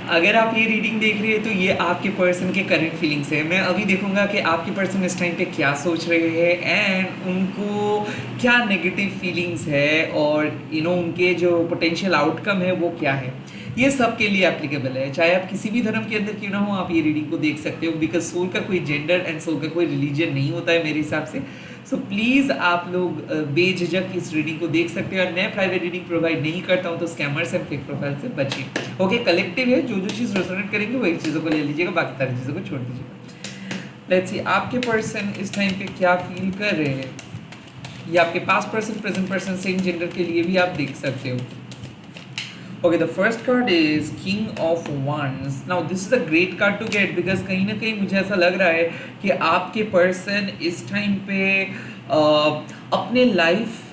अगर आप ये रीडिंग देख रहे हैं तो ये आपके पर्सन के करंट फीलिंग्स है। मैं अभी देखूंगा कि आपके पर्सन इस टाइम पे क्या सोच रहे हैं एंड उनको क्या नेगेटिव फीलिंग्स है और उनके जो पोटेंशियल आउटकम है वो क्या है। ये सब के लिए एप्लीकेबल है, चाहे आप किसी भी धर्म के अंदर क्यों ना हो, आप ये रीडिंग को देख सकते हो। बिकॉज सोल का कोई जेंडर एंड सोल का कोई रिलीजन नहीं होता है मेरे हिसाब से। सो प्लीज़ आप लोग बेझिझक इस रीडिंग को देख सकते हैं। और मैं प्राइवेट रीडिंग प्रोवाइड नहीं करता हूँ, तो स्कैमर्स एंड फेक प्रोफाइल से बचिए। ओके, कलेक्टिव है, जो चीज़ रेजोनेट करेंगे वही चीज़ों को ले लीजिएगा, बाकी सारी चीज़ों को छोड़ दीजिएगा। लेट्स सी आपके पर्सन इस टाइम पे क्या फील कर रहे हैं। ये आपके past person, present person, same gender के लिए भी आप देख सकते हो। Okay, the first card is King of Wands. Now this is a great card to get because कहीं ना कहीं मुझे ऐसा लग रहा है कि आपके पर्सन इस टाइम पे अपने लाइफ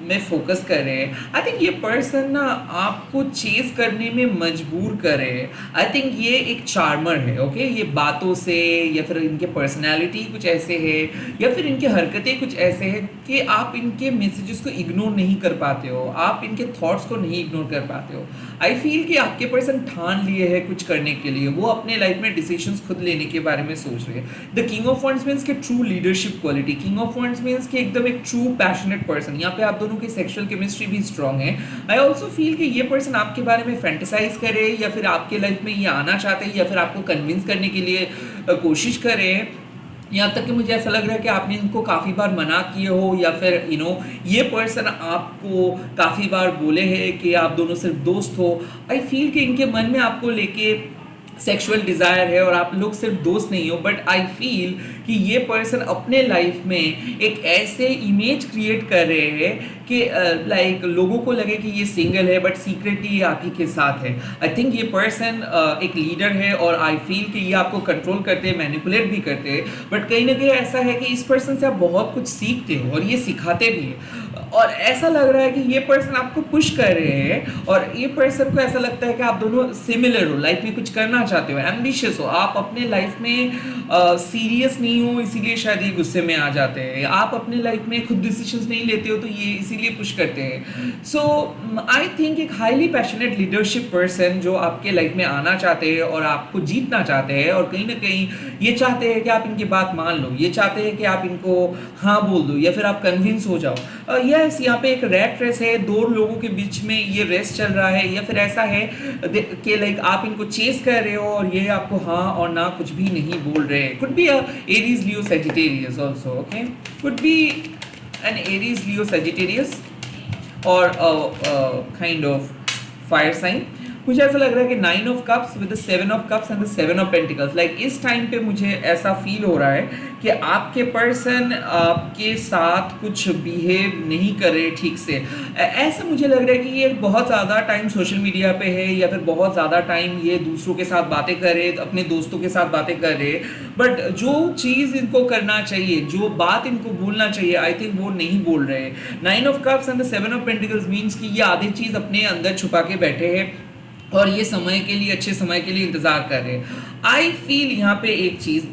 में फोकस कर रहे हैं। आई थिंक ये पर्सन ना आपको चेज करने में मजबूर कर रहे हैं। आई थिंक ये एक चार्मर है। ओके, ये बातों से या फिर इनके पर्सनैलिटी कुछ ऐसे है या फिर इनके हरकतें कुछ ऐसे हैं कि आप इनके मैसेजेस को इग्नोर नहीं कर पाते हो, आप इनके थॉट्स को नहीं इग्नोर कर पाते हो। आई फील कि आपके पर्सन ठान लिए है कुछ करने के लिए, वो अपने लाइफ में डिसीजंस खुद लेने के बारे में सोच रहे हैं। The king of wands means के true leadership quality, king of wands means के एकदम एक ट्रू पैशनेट पर्सन। यहाँ पे आप दोनों की सेक्सुअल केमिस्ट्री भी स्ट्रांग है। आई ऑल्सो फील कि ये पर्सन आपके बारे में फैंटेसाइज करे या फिर आपके लाइफ में ये आना चाहते हैं या फिर आपको कन्विंस करने के लिए कोशिश कर रहे हैं। यहाँ तक कि मुझे ऐसा लग रहा है कि आपने इनको काफ़ी बार मना किए हो या फिर ये पर्सन आपको काफ़ी बार बोले हैं कि आप दोनों सिर्फ दोस्त हो। आई फील कि इनके मन में आपको लेके सेक्सुअल डिज़ायर है और आप लोग सिर्फ दोस्त नहीं हो। बट आई फील कि ये पर्सन अपने लाइफ में एक ऐसे इमेज क्रिएट कर रहे हैं कि लाइक लोगों को लगे कि ये सिंगल है बट सीक्रेटली आप ही के साथ है। आई थिंक ये पर्सन एक लीडर है और आई फील कि ये आपको कंट्रोल करते हैं, मैनिपुलेट भी करते हैं। बट कहीं ना कहीं ऐसा है कि इस पर्सन से आप बहुत कुछ सीखते हो और ये सिखाते भी हैं। और ऐसा लग रहा है कि ये पर्सन आपको पुश कर रहे हैं और ये पर्सन को ऐसा लगता है कि आप दोनों सिमिलर हो, लाइफ में कुछ करना चाहते हो, एम्बिशियस हो, आप अपने लाइफ में सीरियस नहीं हो, इसीलिए शायद ये गुस्से में आ जाते हैं। आप अपने लाइफ में खुद डिसीजंस नहीं लेते हो तो ये इसीलिए पुश करते हैं। सो आई थिंक एक हाईली पैशनेट लीडरशिप पर्सन जो आपके लाइफ में आना चाहते हैं और आपको जीतना चाहते हैं और कहीं ना कहीं ये चाहते हैं कि आप इनकी बात मान लो, ये चाहते हैं कि आप इनको हाँ बोल दो या फिर आप कन्विंस हो जाओ। यस, यहाँ पे एक रैट रेस है, दो लोगों के बीच में ये रेस चल रहा है या फिर ऐसा है कि लाइक आप इनको चेस कर रहे हो और ये आपको हाँ और ना कुछ भी नहीं बोल रहे हैं। Could be Aries Leo Sagittarius also. Okay, could be an Aries Leo Sagittarius और काइंड ऑफ फायर साइन। मुझे ऐसा लग रहा है कि 9 of cups with the 7 of cups and the 7 of pentacles, like इस टाइम पे मुझे ऐसा फील हो रहा है कि आपके पर्सन आपके साथ कुछ बिहेव नहीं कर रहे ठीक से। ऐसा मुझे लग रहा है कि ये बहुत ज़्यादा टाइम सोशल मीडिया पे है या फिर बहुत ज़्यादा टाइम ये दूसरों के साथ बातें कर रहे, अपने दोस्तों के साथ बातें कर रहे, बट जो चीज़ इनको करना चाहिए, जो बात इनको बोलना चाहिए, आई थिंक वो नहीं बोल रहे। 9 of cups and the 7 of pentacles means कि ये आधी चीज़ अपने अंदर छुपा के बैठे हैं और ये समय के लिए, अच्छे समय के लिए इंतजार कर रहे हैं। आई फील यहाँ पे एक चीज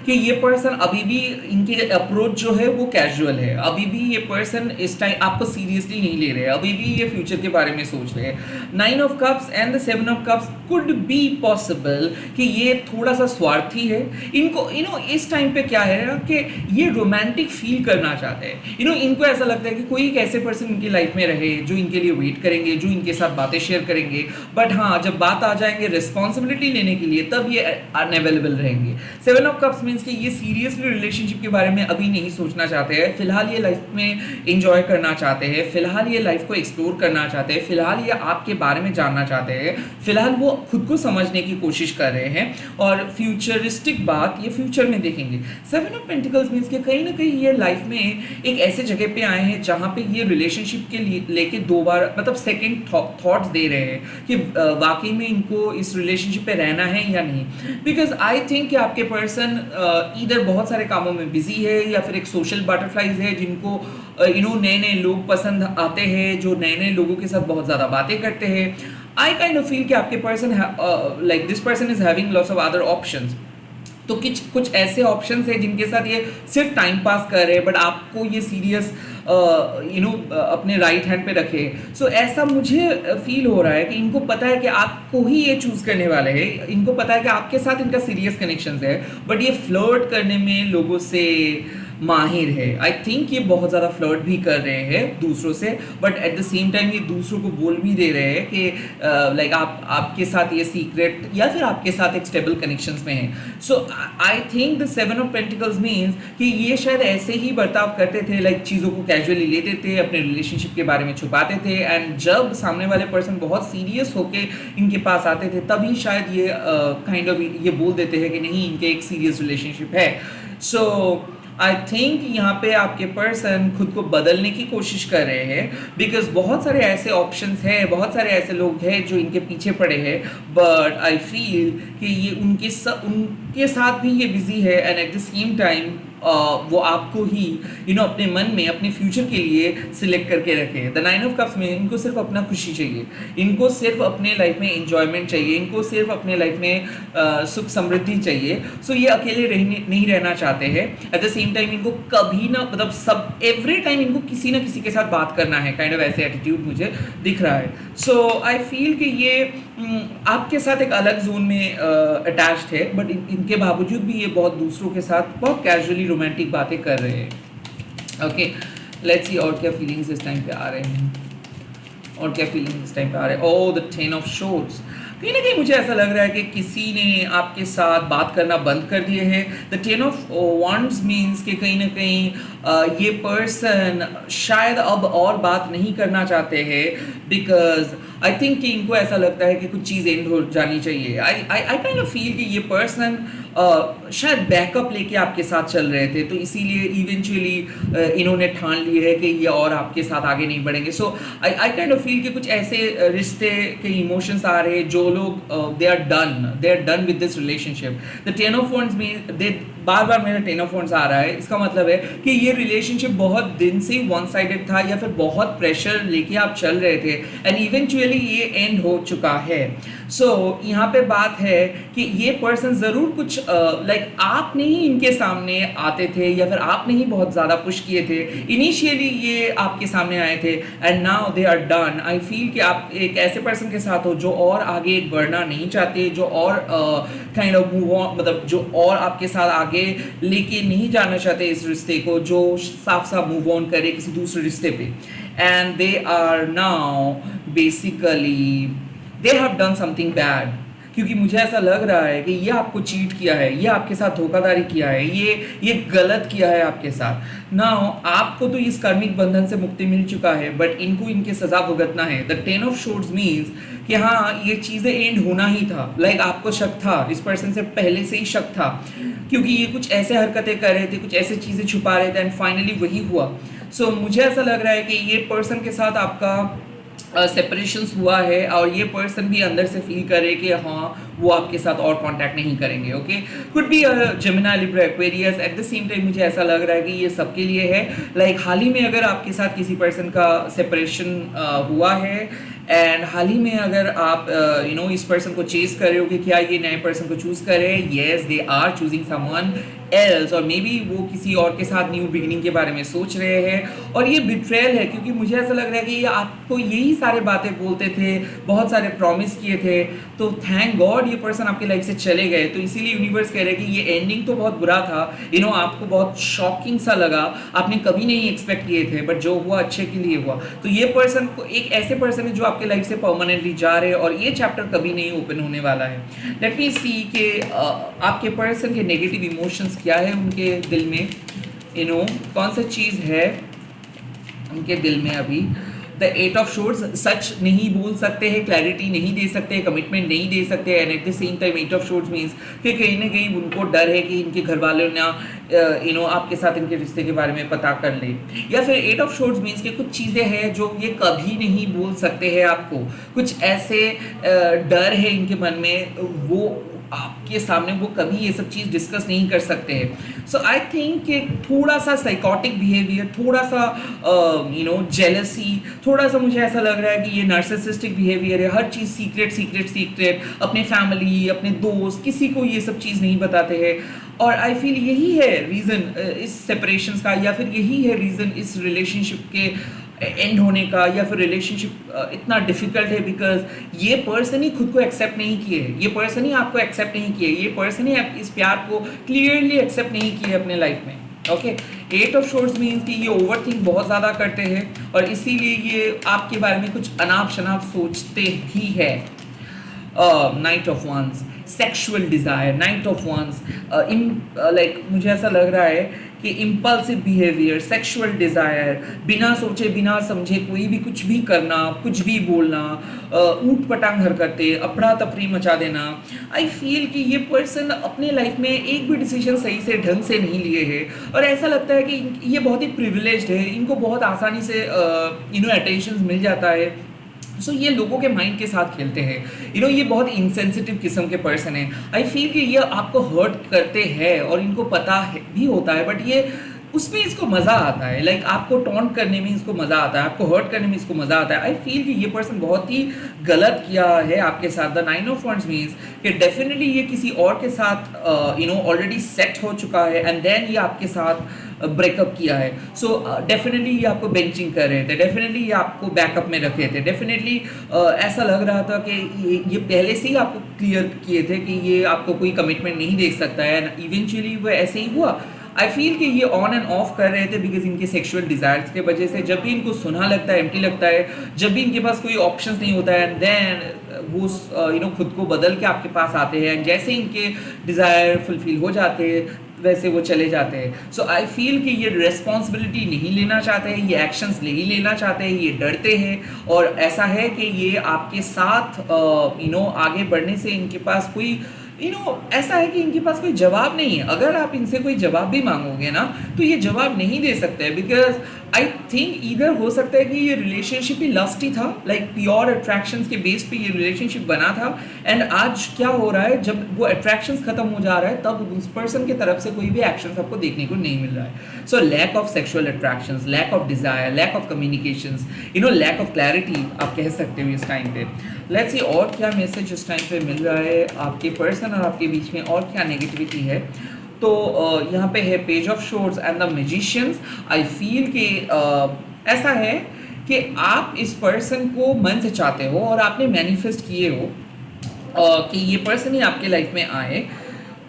कि ये पर्सन अभी भी, इनकी अप्रोच जो है वो कैजुअल है। अभी भी ये पर्सन इस टाइम आपको सीरियसली नहीं ले रहे हैं, अभी भी ये फ्यूचर के बारे में सोच रहे हैं। 9 of cups and the 7 of cups could be possible कि ये थोड़ा सा स्वार्थी है। इनको इस टाइम पे क्या है कि ये रोमांटिक फील करना चाहते हैं। इनको ऐसा लगता है कि कोई एक ऐसे पर्सन इनकी लाइफ में रहे जो इनके लिए वेट करेंगे, जो इनके साथ बातें शेयर करेंगे। बट हाँ, जब बात आ जाएंगे रिस्पॉन्सिबिलिटी लेने के लिए तब ये अनअवेलेबल रहेंगे। 7 ऑफ कप्स मीन्स कि ये सीरियसली रिलेशनशिप के बारे में अभी नहीं सोचना चाहते हैं। फिलहाल ये लाइफ में एंजॉय करना चाहते हैं, फिलहाल ये लाइफ को एक्सप्लोर करना चाहते हैं, फिलहाल ये आपके बारे में जानना चाहते हैं, फिलहाल वो खुद को समझने की कोशिश कर रहे हैं और फ्यूचरिस्टिक बात ये फ्यूचर में देखेंगे। 7 ऑफ पेंटिकल्स मीन्स कि कहीं ना कहीं ये लाइफ में एक ऐसे जगह पे आए हैं जहाँ पे ये रिलेशनशिप के लिए लेके दो बार मतलब सेकेंड थॉट्स दे रहे हैं कि वाकई में इनको इस रिलेशनशिप पे रहना है या नहीं। बिकॉज आई थिंक कि आपके पर्सन इधर बहुत सारे कामों में बिजी है या फिर एक सोशल बटरफ्लाइज है जिनको नए नए लोग पसंद आते हैं, जो नए नए लोगों के साथ बहुत ज़्यादा बातें करते हैं। आई काइंड ऑफ फील कि आपके person like this person is having lots of other options. तो कुछ कुछ ऐसे ऑप्शंस हैं जिनके साथ ये सिर्फ टाइम पास कर रहे हैं, बट आपको ये सीरियस अपने राइट हैंड पे रखे। सो ऐसा मुझे फील हो रहा है कि इनको पता है कि आपको ही ये चूज करने वाले हैं, इनको पता है कि आपके साथ इनका सीरियस कनेक्शन है, बट ये फ्लर्ट करने में लोगों से माहिर है। आई थिंक ये बहुत ज़्यादा फ्लर्ट भी कर रहे हैं दूसरों से, but at the same time ये दूसरों को बोल भी दे रहे हैं कि लाइक आपके साथ ये सीक्रेट या फिर आपके साथ एक स्टेबल कनेक्शंस में है। So I think the 7 of pentacles means कि ये शायद ऐसे ही बर्ताव करते थे, लाइक चीज़ों को कैजुअली लेते थे, अपने रिलेशनशिप के बारे में छुपाते थे, एंड जब सामने वाले पर्सन बहुत सीरियस होके इनके पास आते थे तभी शायद ये काइंड ऑफ ये बोल देते हैं कि नहीं, इनके एक सीरियस रिलेशनशिप है। सो आई थिंक यहाँ पे आपके पर्सन खुद को बदलने की कोशिश कर रहे हैं, बिकॉज बहुत सारे ऐसे ऑप्शंस हैं, बहुत सारे ऐसे लोग हैं जो इनके पीछे पड़े हैं, बट आई फील कि ये उनके साथ भी ये बिजी है, and at the same time वो आपको ही अपने मन में अपने फ्यूचर के लिए सिलेक्ट करके रखे। द 9 ऑफ कप्स में इनको सिर्फ अपना खुशी चाहिए, इनको सिर्फ अपने लाइफ में एंजॉयमेंट चाहिए, इनको सिर्फ अपने लाइफ में सुख समृद्धि चाहिए। सो ये अकेले नहीं रहना चाहते हैं। एट द सेम टाइम इनको कभी ना मतलब सब एवरी टाइम इनको किसी ना किसी के साथ बात करना है, काइंड ऑफ ऐसे एटीट्यूड मुझे दिख रहा है। सो आई फील कि ये आपके साथ एक अलग जोन में अटैच्ड है, बट इनके बावजूद भी ये बहुत दूसरों के साथ बहुत कैजुअली रोमांटिक बातें कर रहे हैं। ओके, लेट्स सी और क्या फीलिंग्स इस टाइम पे आ रहे हैं, और क्या फीलिंग्स इस टाइम पे आ रहे हैं। ओह, द 10 ऑफ शोर्स। कहीं ना कहीं मुझे ऐसा लग रहा है कि किसी ने आपके साथ बात करना बंद कर दिए हैं। द 10 ऑफ wands मीन्स कि कहीं ना कहीं ये पर्सन शायद अब और बात नहीं करना चाहते हैं, बिकॉज आई थिंक कि इनको ऐसा लगता है कि कुछ चीज़ एंड हो जानी चाहिए। आई काइंड ऑफ फील कि ये पर्सन शायद बैकअप लेके आपके साथ चल रहे थे, तो इसीलिए इवेंचुअली इन्होंने ठान ली है कि ये और आपके साथ आगे नहीं बढ़ेंगे। सो आई काइंड ऑफ फील कि कुछ ऐसे रिश्ते के इमोशंस आ रहे हैं जो लोग they are done with this relationship. The 10 of wands में बार बार मेरा 10 ऑफ wands आ रहा है, इसका मतलब है कि ये रिलेशनशिप बहुत दिन से वन साइडेड था, या फिर बहुत प्रेशर लेके आप चल रहे थे, एंड इवेंचुअली ये एंड हो चुका है। सो यहाँ पे बात है कि ये पर्सन ज़रूर कुछ लाइक आपने ही इनके सामने आते थे, या फिर आपने ही बहुत ज़्यादा पुश किए थे। इनिशियली ये आपके सामने आए थे, and now they are done. I feel कि आप एक ऐसे पर्सन के साथ हो जो और आगे बढ़ना नहीं चाहते, जो और काइंड ऑफ मूव ऑन, मतलब जो और आपके साथ आगे लेके नहीं जाना चाहते इस रिश्ते को, जो साफ साफ मूव ऑन करे किसी दूसरे रिश्ते पे। And they are now basically they have done something bad, क्योंकि मुझे ऐसा लग रहा है कि ये आपको चीट किया है, ये आपके साथ धोखाधड़ी किया है, ये गलत किया है आपके साथ। नाउ आपको तो इस कार्मिक बंधन से मुक्ति मिल चुका है, बट इनको इनके सजा भुगतना है। द 10 ऑफ शोर्ड्स मीन्स कि हाँ, ये चीज़ें एंड होना ही था। लाइक आपको शक था, इस पर्सन से पहले से ही शक था, क्योंकि ये कुछ ऐसे हरकतें कर रहे थे, कुछ ऐसे चीज़ें छुपा रहे थे, एंड फाइनली वही हुआ। सो मुझे ऐसा लग रहा है कि ये पर्सन के साथ आपका सेपरेशंस हुआ है, और ये पर्सन भी अंदर से फील करे कि हाँ, वो आपके साथ और कांटेक्ट नहीं करेंगे। Okay, could B Gemini, Libra, Aquarius. Eight the same time मुझे ऐसा लग रहा है कि ये सबके लिए है। लाइक हाल ही में अगर आपके साथ किसी पर्सन का सेपरेशन हुआ है, एंड हाल ही में अगर आप इस पर्सन को चेस कर रहे हो कि क्या ये नए पर्सन को चूज करें, yes they are choosing someone else, और मे बी वो किसी और के साथ न्यू बिगिनिंग के बारे में सोच रहे हैं। और ये बिट्रेयल है, क्योंकि मुझे ऐसा लग रहा है कि ये आपको यही सारे बातें बोलते थे, बहुत सारे प्रॉमिस किए थे, तो थैंक गॉड ये पर्सन आपके लाइफ से चले गए। तो इसीलिए यूनिवर्स कह रहे हैं कि ये एंडिंग तो बहुत बुरा था, आपको बहुत शॉकिंग सा लगा, आपने कभी नहीं एक्सपेक्ट किए थे, बट जो हुआ अच्छे के लिए हुआ। तो ये पर्सन को एक ऐसे पर्सन है जो आपके लाइफ से परमानेंटली जा रहे हैं, और ये चैप्टर कभी नहीं ओपन होने वाला है। लेट मी सी कि आपके पर्सन के नेगेटिव इमोशंस क्या है उनके दिल में, कौन सा चीज़ है उनके दिल में अभी। द 8 ऑफ शोर्ड्स, सच नहीं बोल सकते हैं, क्लैरिटी नहीं दे सकते, कमिटमेंट नहीं दे सकते, and at the same time 8 of swords means कि कहीं ना कहीं उनको डर है कि इनके घर वालों ने आपके साथ इनके रिश्ते के बारे में पता कर ले। या फिर 8 ऑफ शोर्ड्स मीन्स कि कुछ चीज़ें हैं जो ये कभी नहीं बोल सकते हैं आपको, कुछ ऐसे डर है इनके मन में, वो आपके सामने वो कभी ये सब चीज़ डिस्कस नहीं कर सकते हैं। सो आई थिंक कि थोड़ा सा साइकोटिक बिहेवियर, थोड़ा सा जेलसी, थोड़ा सा मुझे ऐसा लग रहा है कि ये नार्सिसिस्टिक बिहेवियर है। हर चीज़ सीक्रेट सीक्रेट सीक्रेट, अपने फैमिली, अपने दोस्त, किसी को ये सब चीज़ नहीं बताते हैं। और आई फील यही है रीज़न इस सेपरेशंस का, या फिर यही है रीज़न इस रिलेशनशिप के एंड होने का, या फिर रिलेशनशिप इतना डिफिकल्ट है बिकॉज ये पर्सन ही खुद को एक्सेप्ट नहीं किए, ये पर्सन ही आपको एक्सेप्ट नहीं किए, ये पर्सन ही इस प्यार को क्लियरली एक्सेप्ट नहीं किए अपने लाइफ में। ओके, 8 ऑफ शोर्ट्स मीन्स कि ये ओवर थिंक बहुत ज़्यादा करते हैं और इसीलिए ये आपके बारे में कुछ अनाप शनाप सोचते ही है। Knight of wands, sexual desire, knight of wands, like मुझे ऐसा लग रहा है कि इम्पल्सिव बिहेवियर, सेक्सुअल डिज़ायर, बिना सोचे बिना समझे कोई भी कुछ भी करना, कुछ भी बोलना, ऊट पटांग हरकतें, अफरा तफरी मचा देना। आई फील कि ये पर्सन अपने लाइफ में एक भी डिसीजन सही से ढंग से नहीं लिए है और ऐसा लगता है कि ये बहुत ही प्रिविलेज्ड है, इनको बहुत आसानी से अटेंशन मिल जाता है। सो ये लोगों के माइंड के साथ खेलते हैं। ये बहुत इनसेंसिटिव किस्म के पर्सन है। आई फील कि ये आपको हर्ट करते हैं और इनको पता है भी होता है, बट ये उसमें इसको मज़ा आता है। लाइक आपको टॉन्ट करने में इसको मज़ा आता है, आपको हर्ट करने में इसको मज़ा आता है। आई फील कि ये पर्सन बहुत ही गलत किया है आपके साथ। द 9 ऑफ वंड्स मीन्स कि डेफिनेटली ये किसी और के साथ ऑलरेडी सेट हो चुका है एंड देन ये आपके साथ ब्रेकअप किया है। सो डेफिनेटली ये आपको बेंचिंग कर रहे थे, डेफिनेटली ये आपको बैकअप में रखे थे, डेफिनेटली ऐसा लग रहा था कि ये पहले से ही आपको क्लियर किए थे कि ये आपको कोई कमिटमेंट नहीं दे सकता है एंड इवेंचुअली वो ऐसे ही हुआ। आई फील कि ये ऑन एंड ऑफ कर रहे थे बिकॉज इनके सेक्सुअल डिज़ायर्स के वजह से। जब भी इनको सुना लगता है, एम्प्टी लगता है, जब भी इनके पास कोई ऑप्शंस नहीं होता है एंड देन वो खुद को बदल के आपके पास आते हैं एंड जैसे इनके डिज़ायर फुलफिल हो जाते हैं वैसे वो चले जाते हैं। सो आई फील कि ये रिस्पॉन्सिबिलिटी नहीं लेना चाहते हैं, ये एक्शंस नहीं लेना चाहते हैं, ये डरते हैं और ऐसा है कि ये आपके साथ आगे बढ़ने से इनके पास कोई ऐसा है कि इनके पास कोई जवाब नहीं है। अगर आप इनसे कोई जवाब भी मांगोगे ना तो ये जवाब नहीं दे सकते बिकॉज आई थिंक इधर हो सकता है कि ये रिलेशनशिप ही लस्टी था, लाइक प्योर अट्रैक्शंस के बेस पे ये रिलेशनशिप बना था एंड आज क्या हो रहा है, जब वो अट्रैक्शंस खत्म हो जा रहा है तब उस पर्सन की तरफ से कोई भी एक्शंस आपको देखने को नहीं मिल रहा है। So lack of sexual attractions, lack of desire, lack of communications, lack of clarity आप कह सकते हो इस टाइम पे। लेट्स सी और क्या मैसेज इस टाइम पे मिल रहा है आपके पर्सन और आपके बीच में, और क्या नेगेटिविटी है। तो यहाँ पे है page of swords and the magicians. I feel कि ऐसा है कि आप इस पर्सन को मन से चाहते हो और आपने मैनिफेस्ट किए हो कि ये पर्सन ही आपके लाइफ में आए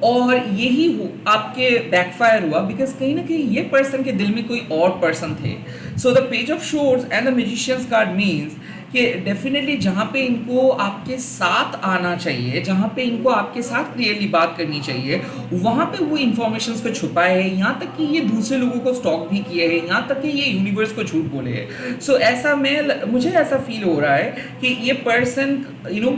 और यही आपके बैकफायर हुआ बिकॉज कहीं ना कहीं ये पर्सन के दिल में कोई और पर्सन थे। So the page of swords and the magicians card means कि डेफिनेटली जहाँ पे इनको आपके साथ आना चाहिए, जहाँ पे इनको आपके साथ क्लियरली बात करनी चाहिए, वहाँ पे वो इन्फॉर्मेशन को छुपाए हैं, यहाँ तक कि ये दूसरे लोगों को स्टॉक भी किए हैं, यहाँ तक कि ये यूनिवर्स को झूठ बोले हैं। सो ऐसा मुझे ऐसा फील हो रहा है कि ये पर्सन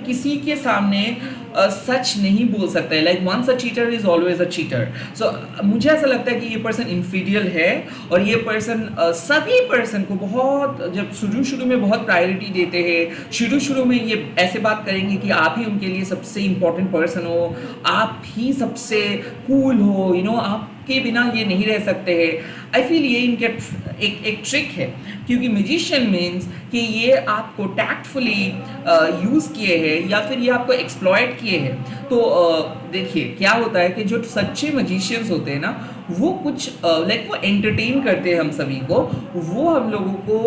किसी के सामने सच नहीं बोल सकता है। Like once a cheater is always a cheater. So मुझे ऐसा लगता है कि ये पर्सन इन्फीडियल है और ये पर्सन सभी पर्सन को बहुत, जब शुरू में बहुत प्रायोरिटी देते हैं, शुरू में ये ऐसे बात करेंगे कि आप ही उनके लिए सबसे इम्पोर्टेंट पर्सन हो, आप ही सबसे कूल हो, आपके बिना ये नहीं रह सकते हैं। आई फील ये इनके एक ट्रिक है क्योंकि मैजिशियन मीन्स कि ये आपको टैक्टफुली यूज़ किए हैं या फिर ये आपको एक्सप्लॉयट किए हैं। तो देखिए क्या होता है कि जो सच्चे मैजिशियंस होते हैं ना वो कुछ लाइक वो एंटरटेन करते हैं हम सभी को, वो हम लोगों को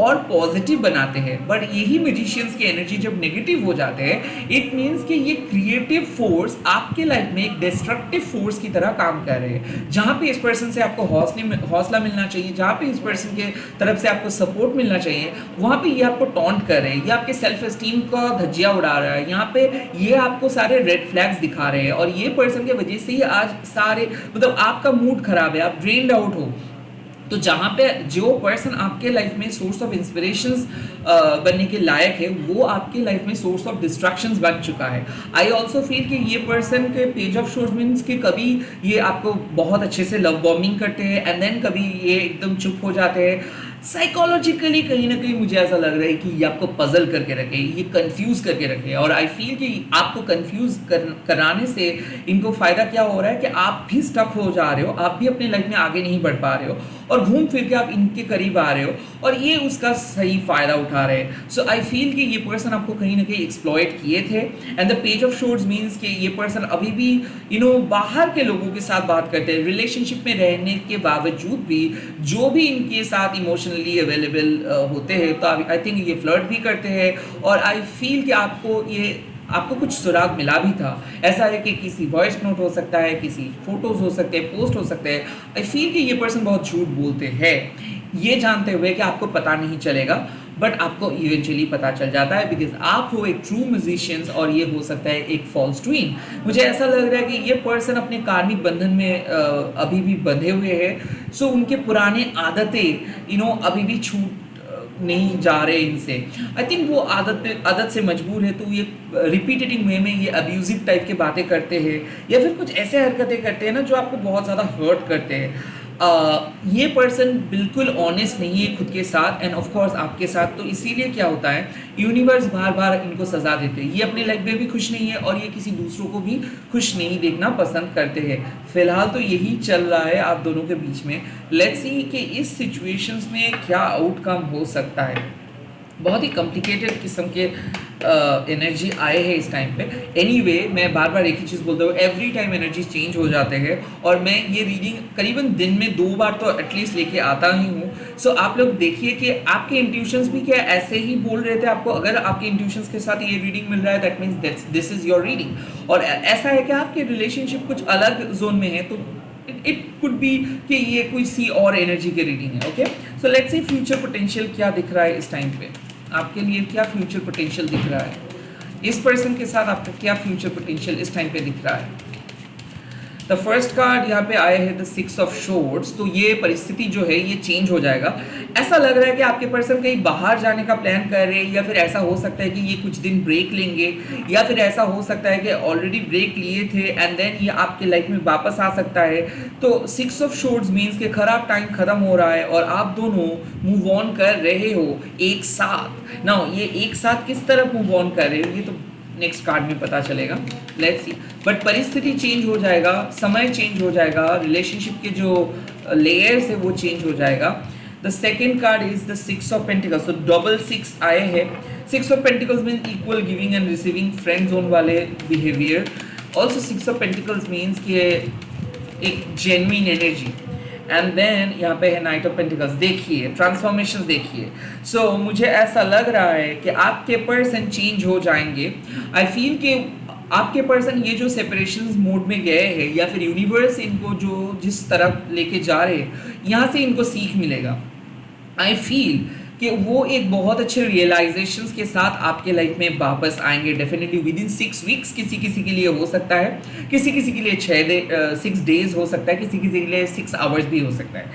और पॉजिटिव बनाते हैं। बट यही मैजिशियंस की एनर्जी जब नेगेटिव हो जाते हैं इट मीन्स कि ये क्रिएटिव फोर्स आपके लाइफ में एक डिस्ट्रक्टिव फोर्स की तरह काम कर रहे हैं। जहाँ पे इस पर्सन से आपको हौसला मिलना चाहिए, जहाँ पे इस पर्सन के तरफ से आपको सपोर्ट मिलना चाहिए, वहाँ पे ये आपको टॉन्ट कर रहे हैं, ये आपके सेल्फ एस्टीम का धज्जिया उड़ा रहा है, यहाँ पे ये आपको सारे रेड फ्लैग्स दिखा रहे हैं और ये पर्सन के वजह से ही आज सारे मतलब आपका मूड खराब है, आप ड्रेन्ड आउट हो। तो जहाँ पे जो पर्सन आपके लाइफ में सोर्स ऑफ इंस्पिरेशंस बनने के लायक है वो आपके लाइफ में सोर्स ऑफ डिस्ट्रैक्शंस बन चुका है। आई ऑल्सो फील कि ये पर्सन के पेज ऑफ शोर्स मीन्स कि कभी ये आपको बहुत अच्छे से लव बॉम्बिंग करते हैं एंड देन कभी ये एकदम चुप हो जाते हैं। साइकोलॉजिकली कहीं ना कहीं मुझे ऐसा लग रहा है कि ये आपको पजल करके रखे, ये कंफ्यूज करके रखे। और आई फील कि आपको कंफ्यूज कराने से इनको फ़ायदा क्या हो रहा है कि आप भी स्टक हो जा रहे हो, आप भी अपनी लाइफ में आगे नहीं बढ़ पा रहे हो, और घूम फिर के आप इनके करीब आ रहे हो और ये उसका सही फ़ायदा उठा रहे हैं। सो आई फील कि ये पर्सन आपको कहीं ना कहीं एक्सप्लॉयट किए थे। And the page of swords means कि ये पर्सन अभी भी बाहर के लोगों के साथ बात करते हैं, रिलेशनशिप में रहने के बावजूद भी जो भी इनके साथ इमोशनली अवेलेबल होते हैं, तो आई थिंक ये फ्लर्ट भी करते हैं। और आई फील कि आपको कुछ सुराग मिला भी था। ऐसा है कि किसी वॉइस नोट हो सकता है, किसी फोटोज हो सकते हैं, पोस्ट हो सकते हैं। आई फील कि ये पर्सन बहुत झूठ बोलते हैं, ये जानते हुए कि आपको पता नहीं चलेगा, बट आपको इवेंचुअली पता चल जाता है, बिकॉज आप हो एक ट्रू म्यूजिशियंस और ये हो सकता है एक फॉल्स ट्विन। मुझे ऐसा लग रहा है कि ये पर्सन अपने कार्मिक बंधन में अभी भी बंधे हुए हैं। सो उनके पुराने आदतें अभी भी छूट नहीं जा रहे इनसे। आई थिंक वो आदत से मजबूर है, तो ये रिपीटेटिंग वे में ये अब्यूजिव टाइप की बातें करते हैं या फिर कुछ ऐसे हरकतें करते हैं ना जो आपको बहुत ज़्यादा हर्ट करते हैं। ये पर्सन बिल्कुल ऑनेस्ट नहीं है खुद के साथ एंड ऑफ कोर्स आपके साथ। तो इसीलिए क्या होता है, यूनिवर्स बार बार इनको सजा देते हैं। ये अपने लाइफ में भी खुश नहीं है और ये किसी दूसरों को भी खुश नहीं देखना पसंद करते हैं। फिलहाल तो यही चल रहा है आप दोनों के बीच में। लेट्स सी कि इस सिचुएशंस में क्या आउटकम हो सकता है। बहुत ही कॉम्प्लिकेटेड किस्म के एनर्जी आए हैं इस टाइम पे। एनीवे, मैं बार बार एक ही चीज़ बोलता हूँ, एवरी टाइम एनर्जी चेंज हो जाते हैं और मैं ये रीडिंग करीबन दिन में 2 बार तो एटलीस्ट लेके आता ही हूँ। सो आप लोग देखिए कि आपके इंट्यूशंस भी क्या ऐसे ही बोल रहे थे आपको। अगर आपके इंट्यूशंस के साथ ये रीडिंग मिल रहा है, that means this is your reading. और ऐसा है कि आपके रिलेशनशिप कुछ अलग जोन में है, तो इट कुड बी कि ये कोई सी और एनर्जी की रीडिंग है। Okay, so let's see future potential क्या दिख रहा है इस टाइम पे आपके लिए। क्या फ्यूचर पोटेंशियल दिख रहा है इस पर्सन के साथ, आपका क्या फ्यूचर पोटेंशियल इस टाइम पे दिख रहा है। द फर्स्ट कार्ड यहाँ पे आया है द 6 ऑफ शोर्ड्स। तो ये परिस्थिति जो है ये चेंज हो जाएगा। ऐसा लग रहा है कि आपके पर्सन कहीं बाहर जाने का प्लान कर रहे हैं, या फिर ऐसा हो सकता है कि ये कुछ दिन ब्रेक लेंगे, या फिर ऐसा हो सकता है कि ऑलरेडी ब्रेक लिए थे एंड देन ये आपके लाइफ में वापस आ सकता है। तो 6 ऑफ शोर्ड्स मीन्स कि खराब टाइम खत्म हो रहा है और आप दोनों मूव ऑन कर रहे हो एक साथ। नाउ ये एक साथ किस तरह मूव ऑन कर रहे हो ये तो नेक्स्ट कार्ड में पता चलेगा। Let's see. बट परिस्थिति चेंज हो जाएगा, समय चेंज हो जाएगा, रिलेशनशिप के जो लेयर्स है वो चेंज हो जाएगा। The second card is the 6 of pentacles. तो डबल 6 आए हैं। 6 of pentacles means equal giving and receiving, friend zone वाले behaviour. Also 6 of pentacles means कि एक जेन्युइन एनर्जी। एंड देन यहाँ पे है नाइट ऑफ पेंटिकल्स। देखिए ट्रांसफॉर्मेशन देखिए। सो मुझे ऐसा लग रहा है कि आपके पर्सन चेंज हो जाएंगे। आई फील कि आपके पर्सन ये जो सेपरेशन मोड में गए हैं, या फिर यूनिवर्स इनको जो जिस तरफ लेके जा रहे हैं, यहाँ से इनको सीख मिलेगा। आई फील कि वो एक बहुत अच्छे रियलाइजेशंस के साथ आपके लाइफ में वापस आएंगे डेफिनेटली विद इन 6 वीक्स। किसी किसी के लिए हो सकता है, किसी किसी के लिए 6 डेज हो सकता है, किसी किसी के लिए 6 आवर्स भी हो सकता है।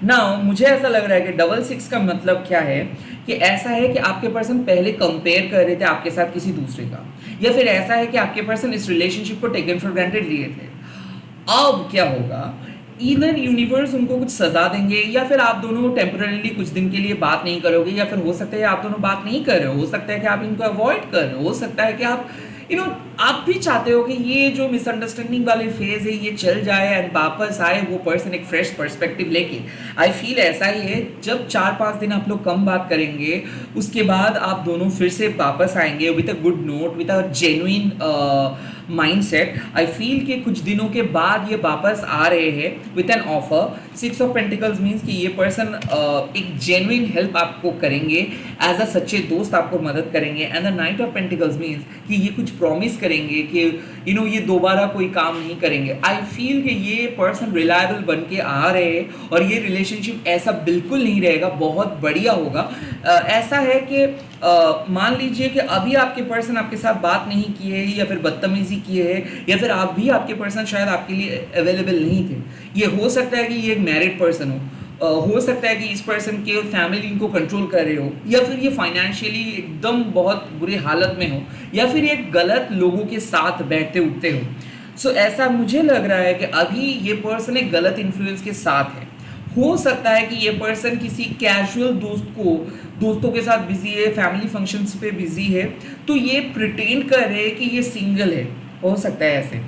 नाउ मुझे ऐसा लग रहा है कि डबल 6 का मतलब क्या है कि ऐसा है कि आपके पर्सन पहले कंपेयर कर रहे थे आपके साथ किसी दूसरे का, या फिर ऐसा है कि आपके पर्सन इस रिलेशनशिप को टेकन फॉर ग्रांटेड लिए थे। अब क्या होगा, इधर यूनिवर्स उनको कुछ सजा देंगे, या फिर आप दोनों टेम्पररीली कुछ दिन के लिए बात नहीं करोगे, या फिर हो सकता है आप दोनों बात नहीं कर रहे हो सकता है कि आप इनको अवॉइड कर रहे हो सकता है कि आप आप भी चाहते हो कि ये जो मिसअंडरस्टैंडिंग वाले फेज है ये चल जाए एंड वापस आए वो पर्सन एक फ्रेश पर्सपेक्टिव लेके। आई फील ऐसा ही है, जब 4-5 दिन आप लोग कम बात करेंगे उसके बाद आप दोनों फिर से वापस आएंगे with a good note, with a genuine mindset. I feel कि कुछ दिनों के बाद ये वापस आ रहे हैं with an offer. 6 of pentacles means कि ये पर्सन एक जेन्युइन हेल्प आपको करेंगे, एज अ सच्चे दोस्त आपको मदद करेंगे। And the night of pentacles means कि ये कुछ प्रॉमिस करेंगे कि ये दोबारा कोई काम नहीं करेंगे। आई फील कि ये पर्सन रिलायबल बन के आ रहे हैं और ये रिलेशनशिप ऐसा बिल्कुल नहीं रहेगा, बहुत बढ़िया होगा। ऐसा है कि मान लीजिए कि अभी आपके पर्सन आपके साथ बात नहीं किए है, या फिर बदतमीजी किए है, या फिर आप भी आपके पर्सन शायद आपके लिए अवेलेबल नहीं थे। ये हो सकता है कि ये एक मैरिड पर्सन हो सकता है कि इस पर्सन के फैमिली इनको कंट्रोल कर रहे हो, या फिर ये फाइनेंशियली एकदम बहुत बुरी हालत में हो, या फिर ये गलत लोगों के साथ बैठते उठते हो। सो ऐसा मुझे लग रहा है कि अभी ये पर्सन एक गलत इन्फ्लुएंस के साथ है। हो सकता है कि ये पर्सन किसी कैजुअल दोस्तों के साथ बिजी है, फैमिली फंक्शंस पे बिजी है, तो ये प्रिटेंड कर रहे हैं कि ये सिंगल है, हो सकता है ऐसे।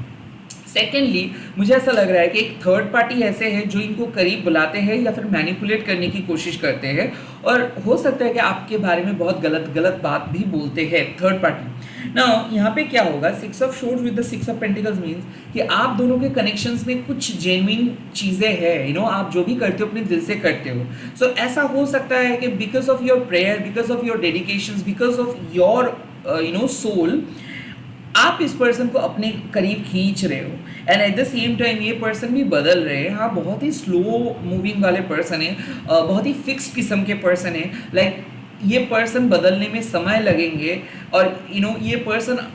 सेकेंडली मुझे ऐसा लग रहा है कि एक थर्ड पार्टी ऐसे है जो इनको करीब बुलाते हैं या फिर मैनिपुलेट करने की कोशिश करते हैं, और हो सकता है कि आपके बारे में बहुत गलत गलत बात भी बोलते हैं थर्ड पार्टी। ना यहाँ पे क्या होगा, 6 of swords with the 6 of pentacles means कि आप दोनों के कनेक्शंस में कुछ जेन्युइन चीज़ें हैं, आप जो भी करते हो अपने दिल से करते हो। सो ऐसा हो सकता है कि because of your prayer, because of your dedication, because of your soul, आप इस पर्सन को अपने करीब खींच रहे हो, and at the same time ये पर्सन भी बदल रहे हैं। हाँ, बहुत ही स्लो मूविंग वाले पर्सन है, बहुत ही फिक्स्ड किस्म के पर्सन है। लाइक ये पर्सन बदलने में समय लगेंगे, और ये पर्सन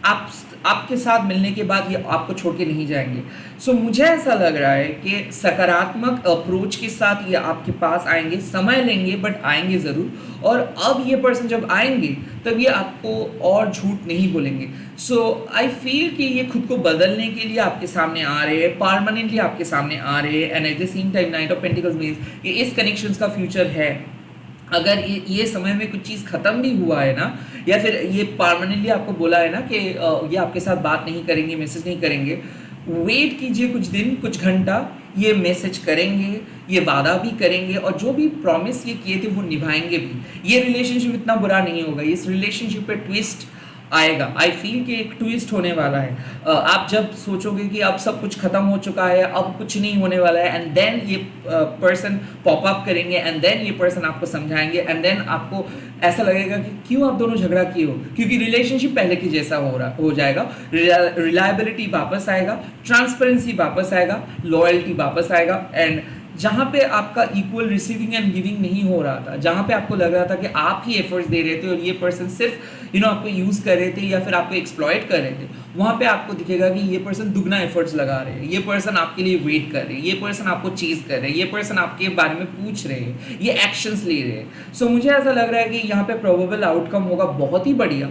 आपके साथ मिलने के बाद ये आपको छोड़ के नहीं जाएंगे। सो मुझे ऐसा लग रहा है कि सकारात्मक अप्रोच के साथ ये आपके पास आएंगे, समय लेंगे बट आएंगे ज़रूर। और अब ये पर्सन जब आएंगे तब ये आपको और झूठ नहीं बोलेंगे। सो आई फील कि ये खुद को बदलने के लिए आपके सामने आ रहे हैं, परमानेंटली आपके सामने आ रहे हैं, and at the same time night of pentacles means कि इस कनेक्शंस का फ्यूचर है। अगर ये समय में कुछ चीज़ ख़त्म भी हुआ है ना, या फिर ये परमानेंटली आपको बोला है ना कि ये आपके साथ बात नहीं करेंगे, मैसेज नहीं करेंगे, वेट कीजिए कुछ दिन, कुछ घंटा, ये मैसेज करेंगे, ये वादा भी करेंगे, और जो भी प्रॉमिस ये किए थे वो निभाएंगे भी। ये रिलेशनशिप इतना बुरा नहीं होगा, इस रिलेशनशिप पे ट्विस्ट आएगा। आई फील कि एक ट्विस्ट होने वाला है। आप जब सोचोगे कि अब सब कुछ खत्म हो चुका है, अब कुछ नहीं होने वाला है, एंड देन ये पर्सन पॉप अप करेंगे, एंड देन ये पर्सन आपको समझाएंगे, एंड देन आपको ऐसा लगेगा कि क्यों आप दोनों झगड़ा किए हो, क्योंकि रिलेशनशिप पहले की जैसा हो जाएगा। रिलायबिलिटी वापस आएगा, ट्रांसपेरेंसी वापस आएगा, लॉयल्टी वापस आएगा, एंड जहाँ पे आपका इक्वल रिसीविंग एंड गिविंग नहीं हो रहा था, जहाँ पे आपको लग रहा था कि आप ही एफर्ट्स दे रहे थे और ये पर्सन सिर्फ आपको यूज़ कर रहे थे या फिर आपको एक्सप्लॉइट कर रहे थे, वहाँ पे आपको दिखेगा कि ये पर्सन दुगना एफर्ट्स लगा रहे हैं, ये पर्सन आपके लिए वेट कर रहे हैं, ये पर्सन आपको चीज़ कर रहे हैं, ये पर्सन आपके बारे में पूछ रहे हैं, ये एक्शंस ले रहे हैं। सो मुझे ऐसा लग रहा है कि यहाँ पे प्रोबेबल आउटकम होगा बहुत ही बढ़िया,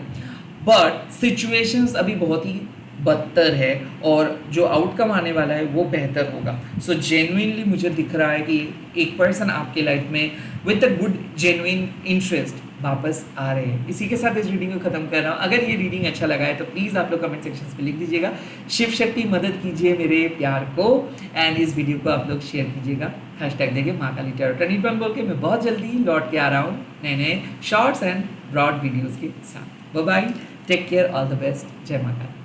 बट सिचुएशंस अभी बहुत ही बदतर है, और जो आउटकम आने वाला है वो बेहतर होगा। सो जेन्युइनली मुझे दिख रहा है कि एक पर्सन आपके लाइफ में with a good genuine interest वापस आ रहे हैं। इसी के साथ इस रीडिंग को खत्म कर रहा हूँ। अगर ये रीडिंग अच्छा लगा है तो प्लीज़ आप लोग कमेंट सेक्शन में लिख दीजिएगा, शिव शक्ति मदद कीजिए मेरे प्यार को, एंड इस वीडियो को आप लोग शेयर कीजिएगा, हैशटैग देंगे महाकाली टैरो टर्निंग बोल के। मैं बहुत जल्दी लौट के आ रहा हूँ नए नए शॉर्ट्स एंड ब्रॉड वीडियोज़ के साथ। Bye bye, take care, all the best, जय महाकाल।